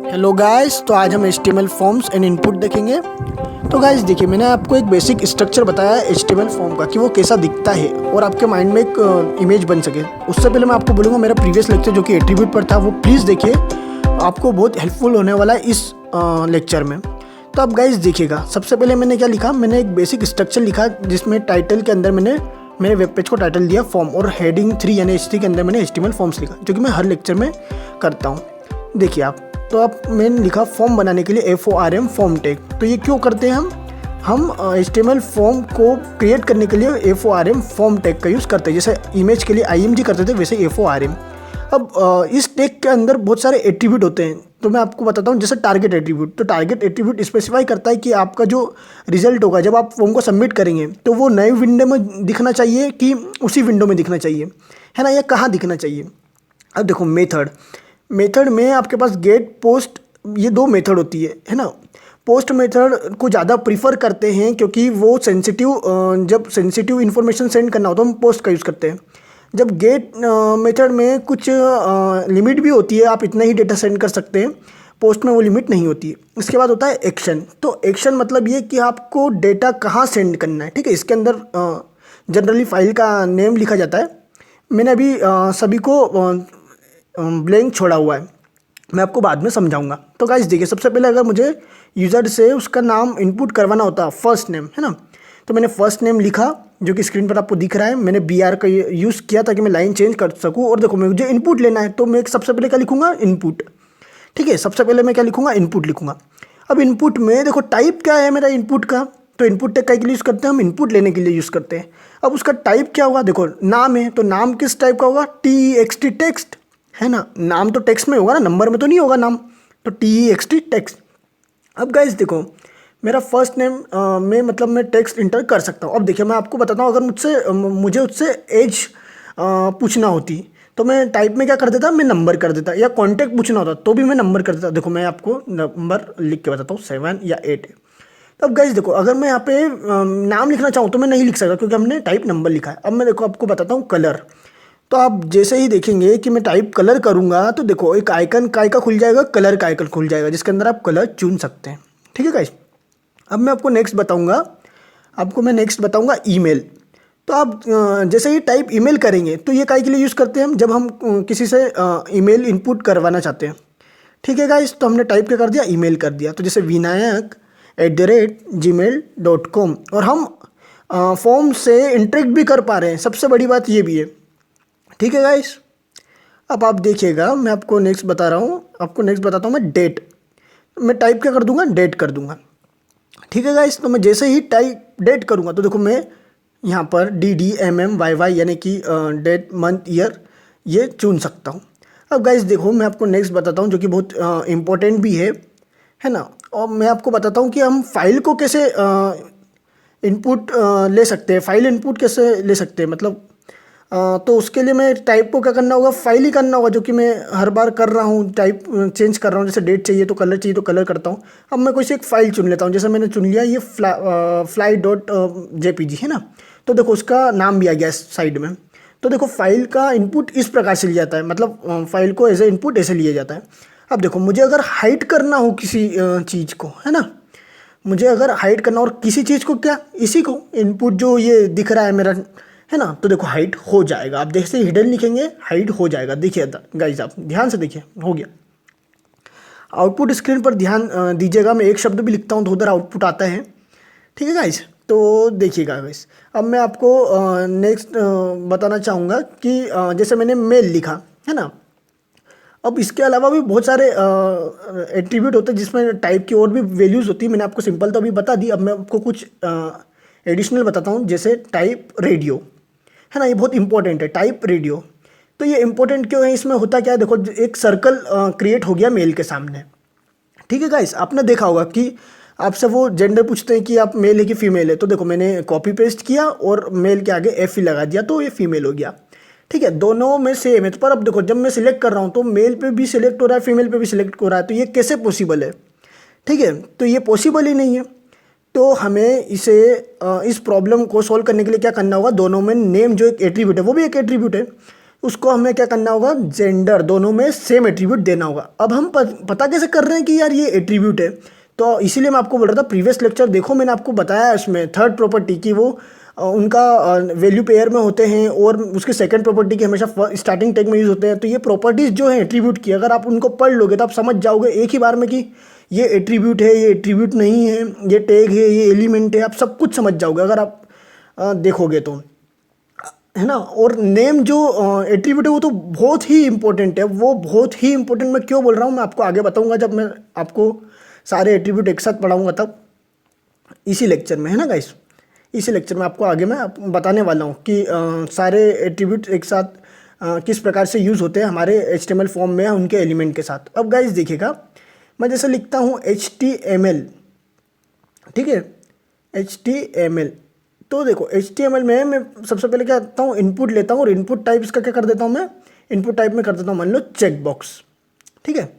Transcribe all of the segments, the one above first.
Hello guys, तो आज हम HTML फॉर्म्स एंड इनपुट देखेंगे। तो गाइस देखिए, मैंने आपको एक बेसिक स्ट्रक्चर बताया है HTML फॉर्म का कि वो कैसा दिखता है और आपके माइंड में एक इमेज बन सके। उससे पहले मैं आपको बोलूँगा मेरा प्रीवियस लेक्चर जो कि एट्रीब्यूट पर था वो प्लीज़ देखिए, आपको बहुत हेल्पफुल होने वाला है इस लेक्चर में। तो अब गाइस देखिएगा, सबसे पहले मैंने क्या लिखा, मैंने एक बेसिक स्ट्रक्चर लिखा जिसमें टाइटल के अंदर मैंने मेरे वेब पेज को टाइटल दिया फॉर्म, और हेडिंग 3 यानी H3 के अंदर मैंने HTML फॉर्म्स लिखा, जो कि मैं हर लेक्चर में करता हूँ। देखिए आप, तो आप मैंने लिखा फॉर्म बनाने के लिए FORM फॉर्म टैग। तो ये क्यों करते हैं हम HTML फॉर्म को क्रिएट करने के लिए FORM फॉर्म टैग का यूज़ करते हैं। जैसे इमेज के लिए IMG करते थे, वैसे FORM। अब इस टैग के अंदर बहुत सारे एट्रीब्यूट होते हैं, तो मैं आपको बताता हूँ। जैसे टारगेट एट्रीब्यूट, तो टारगेट एट्रीब्यूट स्पेसिफाई करता है कि आपका जो रिजल्ट होगा जब आप फॉर्म को सबमिट करेंगे तो वो नए विंडो में दिखना चाहिए कि उसी विंडो में दिखना चाहिए, है ना, या कहाँ दिखना चाहिए। अब देखो मेथड में आपके पास गेट पोस्ट, ये दो मेथड होती है ना। पोस्ट मेथड को ज़्यादा प्रीफर करते हैं क्योंकि वो जब सेंसिटिव इन्फॉर्मेशन सेंड करना हो तो हम पोस्ट का यूज़ करते हैं। जब गेट मेथड में कुछ लिमिट भी होती है, आप इतना ही डेटा सेंड कर सकते हैं, पोस्ट में वो लिमिट नहीं होती है। इसके बाद होता है एक्शन। तो एक्शन मतलब ये कि आपको डेटा कहाँ सेंड करना है, ठीक है। इसके अंदर जनरली फाइल का नेम लिखा जाता है। मैंने अभी सभी को ब्लैंक छोड़ा हुआ है, मैं आपको बाद में समझाऊंगा। तो गाइस देखिए, सबसे पहले अगर मुझे यूज़र से उसका नाम इनपुट करवाना होता, फर्स्ट नेम, है ना, तो मैंने फर्स्ट नेम लिखा जो कि स्क्रीन पर आपको दिख रहा है। मैंने BR का यूज़ किया ताकि मैं लाइन चेंज कर सकूं। और देखो, मुझे इनपुट लेना है तो मैं सबसे पहले क्या लिखूंगा, इनपुट, ठीक है। सबसे पहले मैं क्या लिखूंगा, इनपुट लिखूंगा। अब इनपुट में देखो टाइप क्या है मेरा इनपुट का, तो इनपुट टैग के लिए यूज़ करते हैं हम, इनपुट लेने के लिए यूज़ करते हैं। अब उसका टाइप क्या होगा, देखो नाम है तो नाम किस टाइप का होगा, TEXT टेक्स्ट, है ना। नाम तो टेक्स्ट में होगा ना, नंबर में तो नहीं होगा नाम, तो TEXT टेक्स्ट। अब गाइस देखो, मेरा फर्स्ट नेम में मतलब मैं टेक्स्ट इंटर कर सकता हूँ। अब देखिए, मैं आपको बताता हूँ, अगर मुझे उससे एज पूछना होती तो मैं टाइप में क्या कर देता, मैं नंबर कर देता, या कॉन्टैक्ट पूछना होता तो भी मैं नंबर कर देता। देखो मैं आपको नंबर लिख के बताता हूँ, 7 या 8 है। तो अब गाइस देखो, अगर मैं यहाँ पे नाम लिखना चाहूँ तो मैं नहीं लिख सकता क्योंकि हमने टाइप नंबर लिखा है। अब मैं देखो आपको बताता हूँ कलर। तो आप जैसे ही देखेंगे कि मैं टाइप कलर करूँगा तो देखो एक आइकन काय का खुल जाएगा, कलर का आइकन खुल जाएगा, जिसके अंदर आप कलर चुन सकते हैं, ठीक है गाइस। अब मैं आपको नेक्स्ट बताऊंगा ईमेल। तो आप जैसे ही टाइप ईमेल करेंगे तो ये काय के लिए यूज़ करते हैं हम, जब हम किसी से ईमेल इनपुट करवाना चाहते हैं, ठीक है गाइस। तो हमने टाइप क्या कर दिया, ईमेल कर दिया। तो जैसे vinayak@gmail.com, और हम फॉर्म से इंटरेक्ट भी कर पा रहे हैं, सबसे बड़ी बात ये भी है, ठीक है गाइस। अब आप देखिएगा, मैं आपको नेक्स्ट बता रहा हूँ, आपको नेक्स्ट बताता हूँ मैं डेट। मैं टाइप क्या कर दूंगा, डेट कर दूंगा, ठीक है गाइस। तो मैं जैसे ही टाइप डेट करूंगा तो देखो मैं यहाँ पर DDMMYY यानी कि डेट मंथ ईयर ये चुन सकता हूँ। अब गाइस देखो, मैं आपको नेक्स्ट बताता हूँ जो कि बहुत इम्पोर्टेंट भी है ना। और मैं आपको बताता हूँ कि हम फाइल को कैसे इनपुट ले सकते हैं, फाइल इनपुट कैसे ले सकते हैं, मतलब तो उसके लिए मैं टाइप को क्या करना होगा, फाइल ही करना होगा, जो कि मैं हर बार कर रहा हूँ, टाइप चेंज कर रहा हूँ। जैसे डेट चाहिए तो कलर करता हूँ। अब मैं कोई से एक फाइल चुन लेता हूँ, जैसे मैंने चुन लिया ये fly.jpg, है ना। तो देखो उसका नाम भी आ गया साइड में। तो देखो फाइल का इनपुट इस प्रकार से लिया जाता है, मतलब फाइल को एज ए इनपुट ऐसे लिया जाता है। अब देखो, मुझे अगर हाइड करना हो किसी चीज़ को, है ना, मुझे अगर हाइड करना और किसी चीज़ को, क्या इसी को इनपुट जो ये दिख रहा है मेरा, है ना, तो देखो हाइड हो जाएगा। आप जैसे हिडन लिखेंगे हाइड हो जाएगा। देखिए गाइस, आप ध्यान से देखिए, हो गया। आउटपुट स्क्रीन पर ध्यान दीजिएगा, मैं एक शब्द भी लिखता हूँ तो उधर आउटपुट आता है, ठीक है गाइस। तो देखिएगा गाइस, अब मैं आपको नेक्स्ट बताना चाहूँगा कि जैसे मैंने मेल लिखा, है ना। अब इसके अलावा भी बहुत सारे एट्रीब्यूट होते हैं जिसमें टाइप की और भी वैल्यूज़ होती है। मैंने आपको सिंपल तो अभी बता दी, अब मैं आपको कुछ एडिशनल बताता हूँ। जैसे टाइप रेडियो, है ना, ये बहुत इंपॉर्टेंट है, टाइप रेडियो। तो ये इंपॉर्टेंट क्यों है, इसमें होता क्या है, देखो एक सर्कल क्रिएट हो गया मेल के सामने, ठीक है गाइस। आपने देखा होगा कि आपसे वो जेंडर पूछते हैं कि आप मेल है कि फीमेल है, तो देखो मैंने कॉपी पेस्ट किया और मेल के आगे F ही लगा दिया तो ये फीमेल हो गया, ठीक है। दोनों में सेम है। तो पर अब देखो, जब मैं सिलेक्ट कर रहा हूँ तो मेल पे भी सिलेक्ट हो रहा है, फीमेल पे भी सिलेक्ट हो रहा है, तो ये कैसे पॉसिबल है, ठीक है। तो ये पॉसिबल ही नहीं है। तो हमें इस प्रॉब्लम को सॉल्व करने के लिए क्या करना होगा, दोनों में नेम जो एक एट्रीब्यूट है वो भी एक एट्रीब्यूट है, उसको हमें क्या करना होगा, जेंडर दोनों में सेम एट्रीब्यूट देना होगा। अब हम पता कैसे कर रहे हैं कि यार ये एट्रीब्यूट है, तो इसीलिए मैं आपको बोल रहा था प्रीवियस लेक्चर देखो, मैंने आपको बताया उसमें थर्ड प्रॉपर्टी की वो उनका वैल्यू पेयर में होते हैं और उसके सेकंड प्रॉपर्टी के हमेशा स्टार्टिंग टैग में यूज़ होते हैं। तो ये प्रॉपर्टीज़ जो है एट्रीब्यूट की, अगर आप उनको पढ़ लोगे तो आप समझ जाओगे एक ही बार में कि ये एट्रीब्यूट है, ये एट्रीब्यूट नहीं है, ये टैग है, ये एलिमेंट है, आप सब कुछ समझ जाओगे अगर आप देखोगे तो, है ना। और नेम जो एट्रीब्यूट है वो तो बहुत ही इंपॉर्टेंट है, वो बहुत ही इंपॉर्टेंट। मैं क्यों बोल रहा हूँ मैं आपको आगे बताऊँगा, जब मैं आपको सारे एट्रीब्यूट एक साथ पढ़ाऊँगा तब, इसी लेक्चर में, है ना गाइस। इसी लेक्चर में आपको आगे मैं बताने वाला हूँ कि सारे एट्रीब्यूट एक साथ किस प्रकार से यूज़ होते हैं हमारे HTML फॉर्म में उनके एलिमेंट के साथ। अब गाइस देखिएगा, मैं जैसे लिखता हूँ HTML, ठीक है, HTML। तो देखो HTML में मैं सबसे पहले क्या करता हूँ, इनपुट लेता हूँ और इनपुट टाइप इसका क्या कर देता हूँ मैं, इनपुट टाइप में कर देता हूँ मान लो चेक बॉक्स, ठीक है।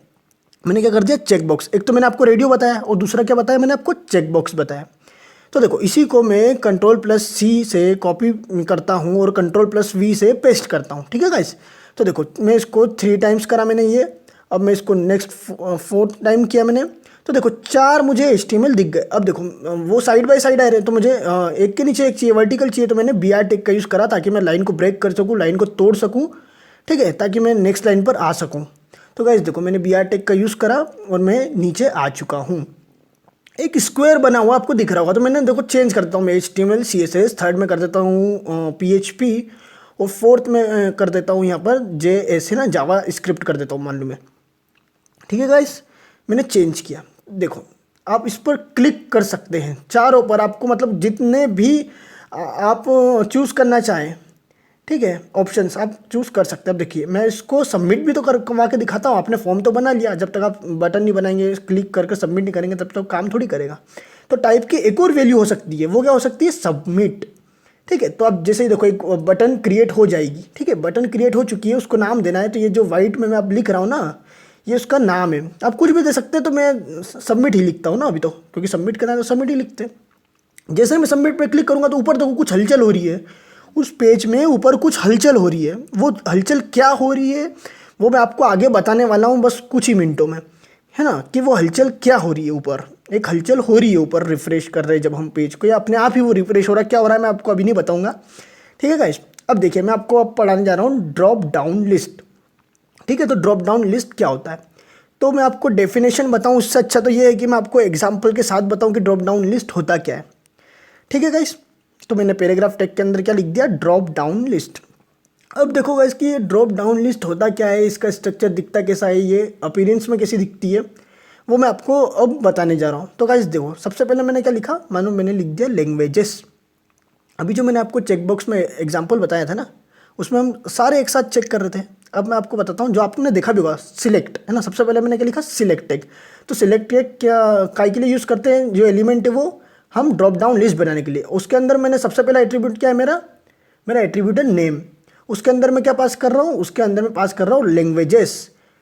मैंने क्या कर दिया, चेक बॉक्स। एक तो मैंने आपको रेडियो बताया और दूसरा क्या बताया मैंने आपको, चेक बॉक्स बताया। तो देखो इसी को मैं Ctrl+C से कॉपी करता हूँ और Ctrl+V से पेस्ट करता हूँ, ठीक है गाइस। तो देखो मैं इसको 3 टाइम्स करा मैंने ये, अब मैं इसको नेक्स्ट 4 टाइम किया मैंने, तो देखो 4 मुझे HTML दिख गए। अब देखो वो साइड बाय साइड आ रहे हैं, तो मुझे एक के नीचे एक चाहिए, वर्टिकल चाहिए, तो मैंने BR टेक का यूज़ करा ताकि मैं लाइन को ब्रेक कर सकूँ, लाइन को तोड़ सकूँ, ठीक है, ताकि मैं नेक्स्ट लाइन पर आ सकूँ। तो गाइस देखो मैंने BR टेक का यूज़ करा और मैं नीचे आ चुका हूँ। एक स्क्वायर बना हुआ आपको दिख रहा होगा, तो मैंने देखो चेंज करता हूँ मैं HTML CSS, थर्ड में कर देता हूँ PHP और फोर्थ में कर देता हूँ यहाँ पर JS, है ना, जावा स्क्रिप्ट कर देता हूँ मान लो मैं, ठीक है गाइस। मैंने चेंज किया, देखो आप इस पर क्लिक कर सकते हैं चारों पर, आपको मतलब जितने भी आप चूज़ करना चाहें, ठीक है, ऑप्शंस आप चूज़ कर सकते हैं। अब देखिए मैं इसको सबमिट भी तो करवा के दिखाता हूँ, आपने फॉर्म तो बना लिया, जब तक आप बटन नहीं बनाएंगे, क्लिक करके सबमिट नहीं करेंगे तब तक काम थोड़ी करेगा। तो टाइप की एक और वैल्यू हो सकती है, वो क्या हो सकती है, सबमिट, ठीक है। तो अब जैसे ही देखो एक बटन क्रिएट हो जाएगी, ठीक है, बटन क्रिएट हो चुकी है, उसको नाम देना है। तो ये जो वाइट में मैं अब लिख रहा हूँ ना, ये उसका नाम है, आप कुछ भी दे सकते हैं, तो मैं सबमिट ही लिखता हूँ ना अभी तो, क्योंकि सबमिट करना है तो सबमिट ही लिखते हैं। जैसे मैं सबमिट पे क्लिक करूँगा तो ऊपर देखो कुछ हलचल हो रही है, उस पेज में ऊपर कुछ हलचल हो रही है। वो हलचल क्या हो रही है वो मैं आपको आगे बताने वाला हूँ बस कुछ ही मिनटों में, है ना, कि वो हलचल क्या हो रही है। ऊपर एक हलचल हो रही है, ऊपर रिफ्रेश कर रहे हैं जब हम पेज को, या अपने आप ही वो रिफ्रेश हो रहा है, क्या हो रहा है मैं आपको अभी नहीं बताऊँगा, ठीक है गाइस। अब देखिए मैं आपको अब पढ़ाने जा रहा हूँ ड्रॉप डाउन लिस्ट, ठीक है। तो ड्रॉप डाउन लिस्ट क्या होता है, तो मैं आपको डेफिनेशन बताऊँ, उससे अच्छा तो ये है कि मैं आपको एग्जाम्पल के साथ बताऊँ कि ड्रॉप डाउन लिस्ट होता क्या है, ठीक है गाइस। तो मैंने पैराग्राफ टेक के अंदर क्या लिख दिया, ड्रॉप डाउन लिस्ट। अब देखो गाइस कि ये ड्रॉप डाउन लिस्ट होता क्या है, इसका स्ट्रक्चर दिखता कैसा है, ये अपीयरेंस में कैसी दिखती है, वो मैं आपको अब बताने जा रहा हूँ। तो गाइस देखो सबसे पहले मैंने क्या लिखा, मानो मैंने लिख दिया लैंग्वेजेस। अभी जो मैंने आपको चेकबॉक्स में एग्जाम्पल बताया था ना, उसमें हम सारे एक साथ चेक कर रहे थे। अब मैं आपको बताता हूँ, जो आपने देखा भी होगा, सिलेक्ट, है ना। सबसे पहले मैंने क्या लिखा, सिलेक्ट टैग। तो सिलेक्ट टैग क्या काय के लिए यूज़ करते हैं, जो एलिमेंट है वो हम ड्रॉप डाउन लिस्ट बनाने के लिए। उसके अंदर मैंने सबसे पहला एट्रीब्यूट क्या है, मेरा एट्रीब्यूट है नेम। उसके अंदर मैं क्या पास कर रहा हूँ, उसके अंदर मैं पास कर रहा हूँ लैंग्वेजेस,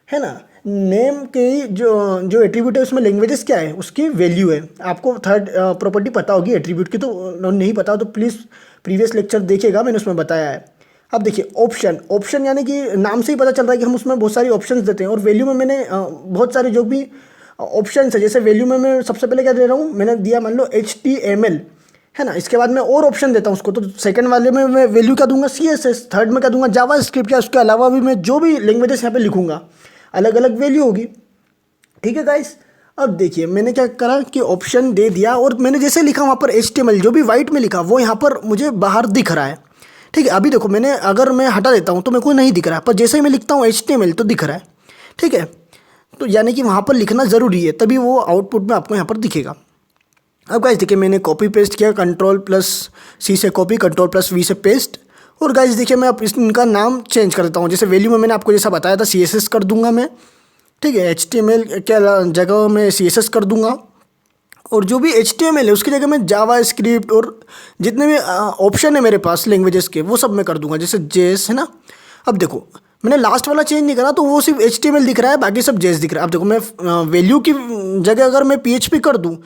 है ना। नेम के जो एट्रीब्यूट है उसमें लैंग्वेजेस क्या है, उसकी वैल्यू है। आपको थर्ड प्रॉपर्टी पता होगी एट्रीब्यूट की, तो नहीं पता तो प्लीज़ प्रीवियस लेक्चर देखिएगा, मैंने उसमें बताया है। अब देखिए ऑप्शन यानी कि नाम से ही पता चल रहा है कि हम उसमें बहुत सारी ऑप्शंस देते हैं। और वैल्यू में मैंने बहुत सारे जो भी ऑप्शन है, जैसे वैल्यू में मैं सबसे पहले क्या दे रहा हूँ, मैंने दिया मान लो HTML, है ना। इसके बाद मैं और ऑप्शन देता हूँ उसको, तो सेकंड वाले में मैं वैल्यू क्या दूंगा, CSS, थर्ड में क्या दूंगा, जावा स्क्रिप्ट, या उसके अलावा भी मैं जो भी लैंग्वेजेस यहाँ पे लिखूंगा अलग अलग वैल्यू होगी, ठीक है गाइस। अब देखिए मैंने क्या करा कि ऑप्शन दे दिया, और मैंने जैसे लिखा वहाँ पर HTML जो भी वाइट में लिखा वो यहाँ पर मुझे बाहर दिख रहा है, ठीक है। अभी देखो मैंने अगर मैं हटा देता हूँ तो मेरे को नहीं दिख रहा है, पर जैसे ही मैं लिखता हूँ HTML तो दिख रहा है, ठीक है। तो यानी कि वहाँ पर लिखना ज़रूरी है, तभी वो आउटपुट में आपको यहाँ पर दिखेगा। अब गाइस देखिए मैंने कॉपी पेस्ट किया, Ctrl+C से कॉपी, Ctrl+V से पेस्ट। और गाइस देखिए मैं अब इनका नाम चेंज कर देता हूँ। जैसे वैल्यू में मैंने आपको जैसा बताया था CSS कर दूंगा मैं, ठीक है। HTML क्या जगह में CSS कर दूंगा, और जो भी HTML है उसकी जगह में जावा स्क्रिप्ट और जितने भी ऑप्शन है मेरे पास लैंग्वेजेस के वो सब मैं कर दूंगा, जैसे JS, है ना। अब देखो मैंने लास्ट वाला चेंज नहीं करा, तो वो सिर्फ HTML दिख रहा है, बाकी सब JS दिख रहा है। अब देखो मैं वैल्यू की जगह अगर मैं PHP कर दूँ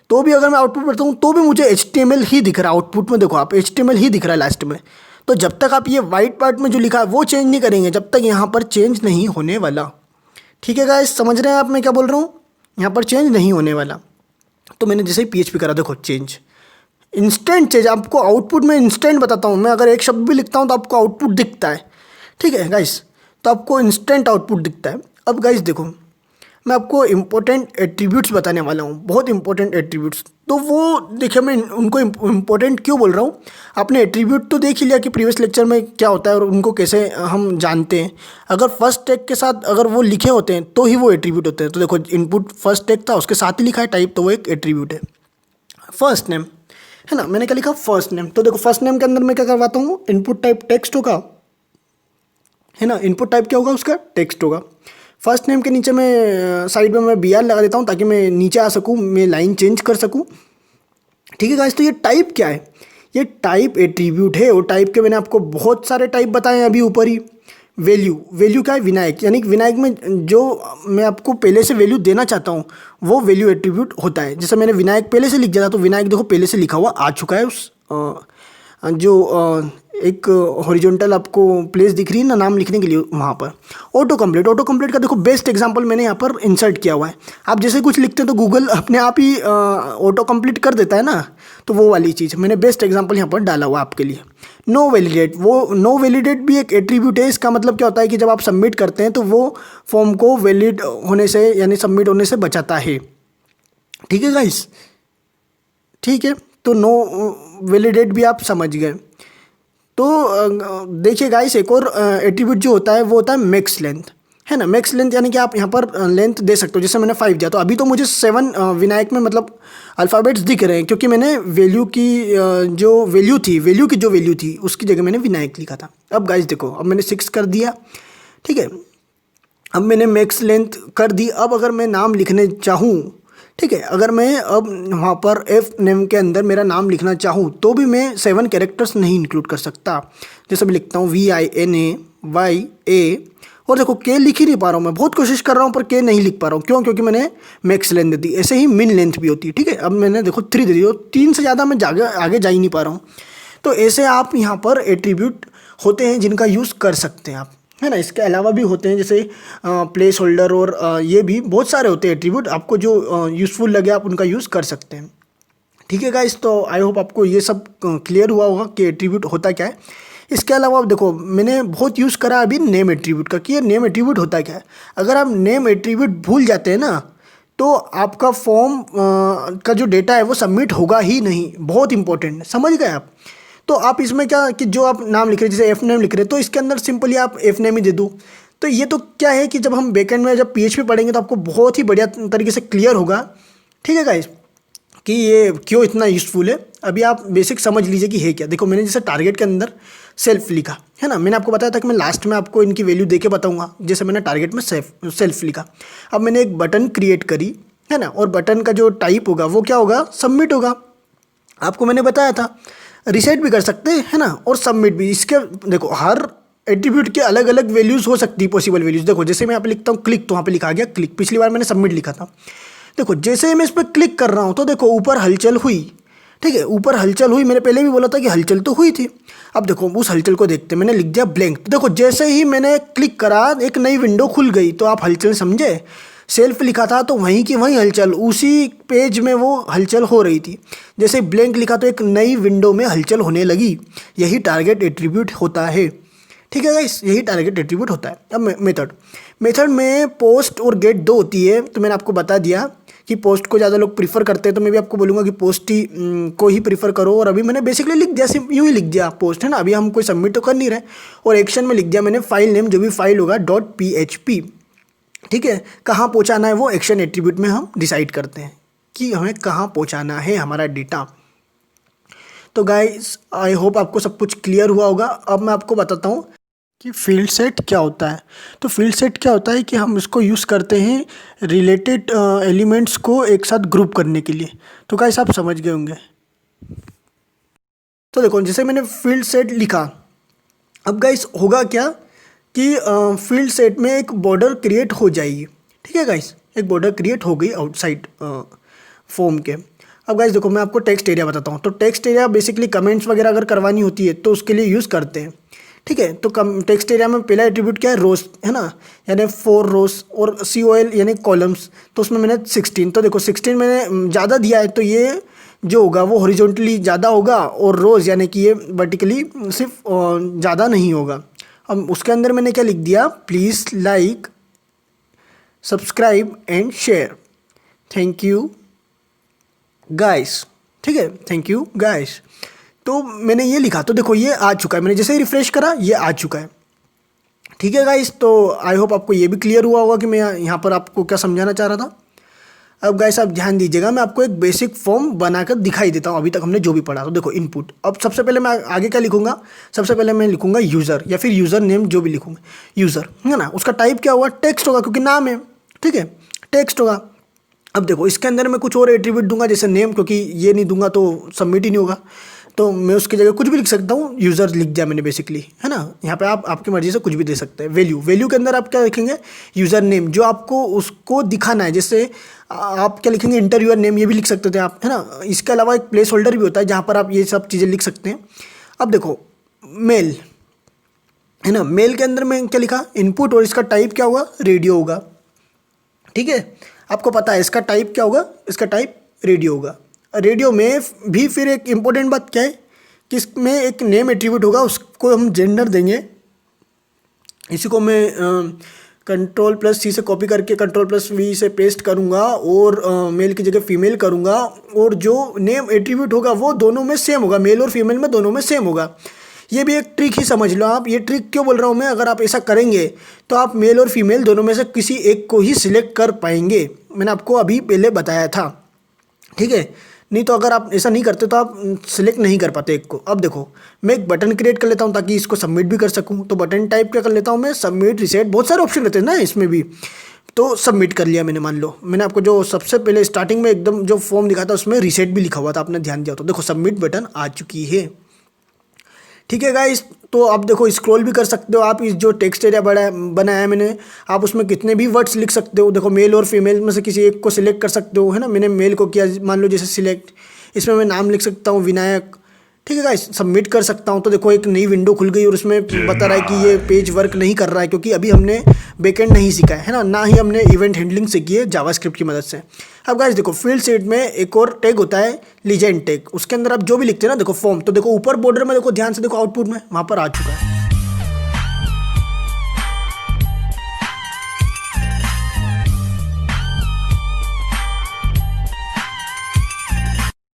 तो भी अगर मैं आउटपुट करता हूँ तो भी मुझे HTML ही दिख रहा है आउटपुट में। देखो आप HTML ही दिख रहा है लास्ट में, तो जब तक आप ये वाइट पार्ट में जो लिखा है वो चेंज नहीं करेंगे, जब तक यहाँ पर चेंज नहीं होने वाला। ठीक है गाइस, समझ रहे हैं आप मैं क्या बोल रहा हूँ? यहाँ पर चेंज नहीं होने वाला। तो मैंने जैसे ही PHP करा, देखो चेंज, इंस्टेंट चेंज। आपको आउटपुट में इंस्टेंट बताता हूँ मैं, अगर एक शब्द भी लिखता हूँ तो आपको आउटपुट दिखता है। ठीक है गाइस, तो आपको इंस्टेंट आउटपुट दिखता है। अब गाइस देखो, मैं आपको इंपॉर्टेंट एट्रीब्यूट्स बताने वाला हूँ, बहुत इंपॉर्टेंट एट्रीब्यूट्स। तो वो देखिए, मैं उनको इंपॉर्टेंट क्यों बोल रहा हूँ। आपने एट्रीब्यूट तो देख ही लिया कि प्रीवियस लेक्चर में क्या होता है और उनको कैसे हम जानते हैं। अगर फर्स्ट टैग के साथ अगर वो लिखे होते हैं तो ही वो एट्रीब्यूट होते हैं। तो देखो, इनपुट फर्स्ट टैग था, उसके साथ ही लिखा है टाइप, तो वो एक एट्रीब्यूट है। फर्स्ट नेम है ना, मैंने क्या लिखा? First name. तो देखो, फर्स्ट नेम के अंदर मैं क्या करवाता हूँ? इनपुट टाइप टेक्स्ट होगा, है ना। इनपुट टाइप क्या होगा उसका? टेक्स्ट होगा। फर्स्ट नेम के नीचे मैं साइड में मैं BR लगा देता हूँ ताकि मैं नीचे आ सकूँ, मैं लाइन चेंज कर सकूँ। ठीक है गाइस, तो ये टाइप क्या है? ये टाइप एट्रीब्यूट है। और टाइप के मैंने आपको बहुत सारे टाइप बताए हैं अभी ऊपर ही। वैल्यू, वैल्यू क्या है? विनायक, यानी कि विनायक में जो मैं आपको पहले से वैल्यू देना चाहता हूँ वो वैल्यू एट्रीब्यूट होता है। जैसे मैंने विनायक पहले से लिख दिया था, तो विनायक देखो पहले से लिखा हुआ आ चुका है उस जो एक हॉरिजॉन्टल आपको प्लेस दिख रही है ना नाम लिखने के लिए, वहाँ पर। ऑटो कंप्लीट, ऑटो कंप्लीट का देखो बेस्ट एग्जांपल मैंने यहाँ पर इंसर्ट किया हुआ है। आप जैसे कुछ लिखते हैं तो गूगल अपने आप ही ऑटो कंप्लीट कर देता है ना, तो वो वाली चीज़ मैंने बेस्ट एग्जांपल यहाँ पर डाला हुआ है आपके लिए। नो वैलिडेट, वो नो वैलिडेट भी एक एट्रीब्यूट है। इसका मतलब क्या होता है कि जब आप सबमिट करते हैं तो वो फॉर्म को वैलिड होने से यानी सबमिट होने से बचाता है। ठीक है गाइस, ठीक है। तो नो वैलिडेट भी आप समझ गए। तो देखिए गाइस, एक और एट्रीब्यूट जो होता है वो होता है मैक्स लेंथ, है ना। मैक्स लेंथ यानी कि आप यहाँ पर लेंथ दे सकते हो। जैसे मैंने 5 दिया, तो अभी तो मुझे 7 विनायक में मतलब अल्फ़ाबेट्स दिख रहे हैं, क्योंकि मैंने वैल्यू की जो वैल्यू थी, वैल्यू की जो वैल्यू थी उसकी जगह मैंने विनायक लिखा था। अब गाइस देखो, अब मैंने 6 कर दिया। ठीक है, अब मैंने मैक्स लेंथ कर दी। अब अगर मैं नाम लिखने चाहूँ, ठीक है, अगर मैं अब वहाँ पर एफ नेम के अंदर मेरा नाम लिखना चाहूँ तो भी मैं 7 कैरेक्टर्स नहीं इंक्लूड कर सकता। जैसे मैं लिखता हूँ VINAYA, और देखो के लिख ही नहीं पा रहा हूँ, मैं बहुत कोशिश कर रहा हूँ पर के नहीं लिख पा रहा हूँ। क्यों? क्योंकि मैंने मैक्स लेंथ दे दी। ऐसे ही मिन लेंथ भी होती है। ठीक है, अब मैंने देखो 3 दे दी, और 3 से ज़्यादा मैं आगे जा ही नहीं पा रहा हूँ। तो ऐसे आप यहाँ पर एट्रीब्यूट होते हैं जिनका यूज़ कर सकते हैं आप, है ना। इसके अलावा भी होते हैं जैसे प्लेस होल्डर, और ये भी बहुत सारे होते हैं एट्रीब्यूट। आपको जो यूज़फुल लगे आप उनका यूज़ कर सकते हैं। ठीक है गाइस, तो आई होप आपको ये सब क्लियर हुआ होगा कि एट्रीब्यूट होता क्या है। इसके अलावा देखो, मैंने बहुत यूज़ करा अभी नेम एट्रीब्यूट का, कि ये नेम एट्रीब्यूट होता क्या है। अगर आप नेम एट्रीब्यूट भूल जाते हैं ना, तो आपका फॉर्म का जो डेटा है वो सबमिट होगा ही नहीं। बहुत इंपॉर्टेंट है, समझ गए आप। तो आप इसमें क्या कि जो आप नाम लिख रहे हैं, जैसे एफ नेम लिख रहे हैं, तो इसके अंदर सिंपली आप एफ नेम ही दे दो। तो ये तो क्या है कि जब हम बैकएंड में जब PHP पढ़ेंगे तो आपको बहुत ही बढ़िया तरीके से क्लियर होगा। ठीक है गाइस, कि ये क्यों इतना यूज़फुल है। अभी आप बेसिक समझ लीजिए कि है क्या। देखो, मैंने जैसे टारगेट के अंदर सेल्फ लिखा है ना, मैंने आपको बताया था कि मैं लास्ट में आपको इनकी वैल्यू दे के बताऊँगा। जैसे मैंने टारगेट में सेल्फ लिखा। अब मैंने एक बटन क्रिएट करी, है ना, और बटन का जो टाइप होगा वो क्या होगा? सबमिट होगा। आपको मैंने बताया था रीसेट भी कर सकते हैं, है ना, और सबमिट भी। इसके देखो, हर एट्रीब्यूट के अलग अलग वैल्यूज़ हो सकती है, पॉसिबल वैल्यूज़। देखो, जैसे मैं यहाँ पे लिखता हूँ क्लिक, तो वहाँ पे लिखा गया क्लिक। पिछली बार मैंने सबमिट लिखा था। देखो, जैसे मैं इस पर क्लिक कर रहा हूँ तो देखो ऊपर हलचल हुई। ठीक है, ऊपर हलचल हुई। मैंने पहले भी बोला था कि हलचल तो हुई थी। अब देखो, उस हलचल को देखते मैंने लिख दिया ब्लैंक। तो देखो, जैसे ही मैंने क्लिक करा एक नई विंडो खुल गई। तो आप हलचल समझे? सेल्फ लिखा था तो वहीं की वहीं हलचल, उसी पेज में वो हलचल हो रही थी। जैसे ब्लैंक लिखा तो एक नई विंडो में हलचल होने लगी। यही टारगेट एट्रीब्यूट होता है। ठीक है गाइस, यही टारगेट एट्रीब्यूट होता है। अब मेथड में पोस्ट और गेट 2 होती है। तो मैंने आपको बता दिया कि पोस्ट को ज़्यादा लोग प्रीफर करते हैं, तो मैं भी आपको बोलूँगा कि पोस्ट ही को ही प्रीफर करो। और अभी मैंने बेसिकली लिख दिया, सिर्फ यूँ ही लिख दिया पोस्ट, है ना। अभी हम कोई सबमिट तो कर नहीं रहे। और एक्शन में लिख दिया मैंने फाइल नेम, जो भी फाइल होगा .php। ठीक है, कहाँ पहुँचाना है वो एक्शन एट्रीब्यूट में हम डिसाइड करते हैं कि हमें कहाँ पहुँचाना है हमारा डेटा। तो गाइस, आई होप आपको सब कुछ क्लियर हुआ होगा। अब मैं आपको बताता हूँ कि फील्ड सेट क्या होता है। तो फील्ड सेट क्या होता है कि हम इसको यूज़ करते हैं रिलेटेड एलिमेंट्स को एक साथ ग्रुप करने के लिए। तो गाइस, आप समझ गए होंगे। तो देखो, जैसे मैंने फील्ड सेट लिखा, अब गाइस होगा क्या कि फील्ड सेट में एक बॉर्डर क्रिएट हो जाएगी। ठीक है गाइस, एक बॉर्डर क्रिएट हो गई आउटसाइड फॉर्म के। अब गाइस देखो मैं आपको टेक्स्ट एरिया बताता हूँ। तो टेक्स्ट एरिया बेसिकली कमेंट्स वगैरह अगर करवानी होती है तो उसके लिए यूज़ करते हैं, ठीक है। तो टेक्स्ट एरिया में पहला एट्रीब्यूट क्या है, रोज, है ना, यानी 4 रोज, और COL यानी कॉलम्स, तो उसमें मैंने 16, तो देखो 16 मैंने ज़्यादा दिया है तो ये जो होगा वो हॉरिजॉन्टली ज़्यादा होगा, और रोज यानी कि ये वर्टिकली सिर्फ ज़्यादा नहीं होगा। अब उसके अंदर मैंने क्या लिख दिया, please like subscribe and share, thank you guys, ठीक है, थैंक यू गाइस। तो मैंने ये लिखा, तो देखो ये आ चुका है, मैंने जैसे ही रिफ्रेश करा ये आ चुका है, ठीक है गाइस। तो आई होप आपको ये भी क्लियर हुआ होगा कि मैं यहाँ पर आपको क्या समझाना चाह रहा था। अब गाइस आप ध्यान दीजिएगा, मैं आपको एक बेसिक फॉर्म बनाकर दिखाई देता हूँ अभी तक हमने जो भी पढ़ा। तो देखो इनपुट, अब सबसे पहले मैं आगे क्या लिखूंगा, सबसे पहले मैं लिखूंगा यूज़र या फिर यूज़र नेम, जो भी लिखूंगा यूज़र, है ना। उसका टाइप क्या होगा, टेक्स्ट होगा क्योंकि नाम है, ठीक है, टेक्स्ट होगा। अब देखो इसके अंदर मैं कुछ और एट्रीब्यूट दूंगा जैसे नेम, क्योंकि ये नहीं दूंगा तो सबमिट ही नहीं होगा, तो मैं उसकी जगह कुछ भी लिख सकता हूँ, यूज़र लिख दिया मैंने बेसिकली, है ना। यहाँ पे आप आपकी मर्जी से कुछ भी दे सकते हैं। वैल्यू, वैल्यू के अंदर आप क्या लिखेंगे, यूज़र नेम, जो आपको उसको दिखाना है, जैसे आप क्या लिखेंगे, इंटर यूर नेम, ये भी लिख सकते थे आप, है ना। इसके अलावा एक प्लेस होल्डर भी होता है जहाँ पर आप ये सब चीज़ें लिख सकते हैं। अब देखो मेल, है ना, मेल के अंदर मैं क्या लिखा, इनपुट, और इसका टाइप क्या होगा, रेडियो होगा, ठीक है। आपको पता है इसका टाइप क्या होगा, इसका टाइप रेडियो होगा। रेडियो में भी फिर एक इम्पोर्टेंट बात क्या है कि इसमें एक नेम एट्रीब्यूट होगा, उसको हम जेंडर देंगे। इसी को मैं Ctrl+C से कॉपी करके Ctrl+V से पेस्ट करूँगा और मेल की जगह फीमेल करूँगा, और जो नेम एट्रीब्यूट होगा वो दोनों में सेम होगा, मेल और फीमेल में दोनों में सेम होगा। ये भी एक ट्रिक ही समझ लो आप। ये ट्रिक क्यों बोल रहा हूँ मैं, अगर आप ऐसा करेंगे तो आप मेल और फीमेल दोनों में से किसी एक को ही सिलेक्ट कर पाएंगे, मैंने आपको अभी पहले बताया था, ठीक है। नहीं तो अगर आप ऐसा नहीं करते तो आप सिलेक्ट नहीं कर पाते एक को। अब देखो मैं एक बटन क्रिएट कर लेता हूँ ताकि इसको सबमिट भी कर सकूँ। तो बटन टाइप क्या कर लेता हूँ मैं, सबमिट, रिसेट, बहुत सारे ऑप्शन रहते हैं ना इसमें भी। तो सबमिट कर लिया मैंने, मान लो मैंने आपको जो सबसे पहले स्टार्टिंग में एकदम जो फॉर्म दिखा था उसमें रिसेट भी लिखा हुआ था, आपने ध्यान दिया तो देखो सबमिट बटन आ चुकी है, ठीक है गाइस। तो आप देखो स्क्रॉल भी कर सकते हो आप, इस जो टेक्स्ट एरिया बनाया है मैंने, आप उसमें कितने भी वर्ड्स लिख सकते हो। देखो मेल और फीमेल में से किसी एक को सिलेक्ट कर सकते हो, है ना। मैंने मेल को किया, मान लो जैसे सिलेक्ट, इसमें मैं नाम लिख सकता हूँ विनायक, ठीक है गाइस, सबमिट कर सकता हूँ। तो देखो एक नई विंडो खुल गई और उसमें बता रहा है कि ये पेज वर्क नहीं कर रहा है, क्योंकि अभी हमने बैकएंड नहीं सीखा है ना, ना ही हमने इवेंट हैंडलिंग सीखी है जावास्क्रिप्ट की मदद से। अब गाइस देखो फील्ड सेट में एक और टैग होता है लीजेंड टैग, उसके अंदर आप जो भी लिखते हैं ना, देखो फॉर्म, तो देखो ऊपर बॉर्डर में देखो ध्यान से देखो आउटपुट में वहाँ पर आ चुका है।